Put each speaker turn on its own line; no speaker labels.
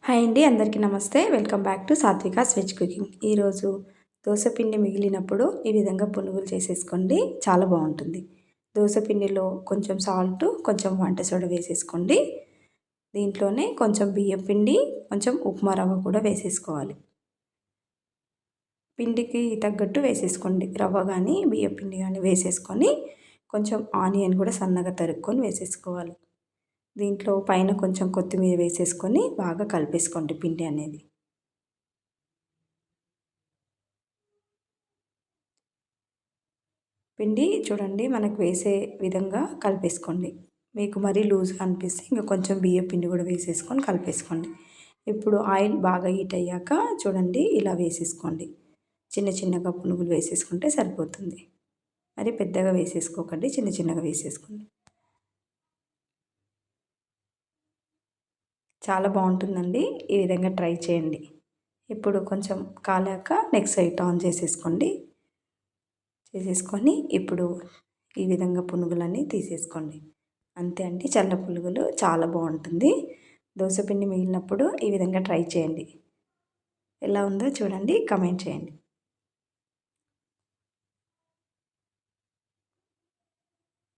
Hi అండి, అందరికీ నమస్తే. Welcome back to Satvika's veg cooking. ఈరోజు దోస పిండి మిగిలినప్పుడు ఈ విధంగా పునుగులు చేసేసుకోండి, చాలా బాగుంటుంది. దోస పిండిలో కొంచెం సాల్ట్, కొంచెం వంట సోడా వేసేసుకోండి. దీంట్లోనే కొంచెం బియ్యం పిండి, కొంచెం ఉప్మా రవ్వ కూడా వేసేసుకోవాలి. పిండికి తగ్గట్టు వేసేసుకోండి. రవ్వ కానీ బియ్యం పిండి కానీ వేసేసుకొని కొంచెం ఆనియన్ కూడా సన్నగా తరుక్కొని వేసేసుకోవాలి. దీంట్లో పైన కొంచెం కొత్తిమీర వేసేసుకొని బాగా కలిపేసుకోండి పిండి అనేది. పిండి చూడండి మనకు వేసే విధంగా కలిపేసుకోండి. మీకు మరీ లూజ్గా అనిపిస్తే ఇంకా కొంచెం బియ్యం పిండి కూడా వేసేసుకొని కలిపేసుకోండి. ఇప్పుడు ఆయిల్ బాగా హీట్ అయ్యాక చూడండి ఇలా వేసేసుకోండి. చిన్న చిన్నగా పునుగులు వేసేసుకుంటే సరిపోతుంది. మరి పెద్దగా వేసేసుకోకండి, చిన్న చిన్నగా వేసేసుకోండి. చాలా బాగుంటుందండి, ఈ విధంగా ట్రై చేయండి. ఇప్పుడు కొంచెం కాలాక నెక్స్ట్ సైడ్ టర్న్ చేసేసుకోండి. ఇప్పుడు ఈ విధంగా పునుగులన్నీ తీసేసుకోండి. అంతే అండి, చల్ల పునుగులు చాలా బాగుంటుంది. దోస పిండి మిగిలినప్పుడు ఈ విధంగా ట్రై చేయండి. ఎలా ఉందో చూడండి, కమెంట్ చేయండి.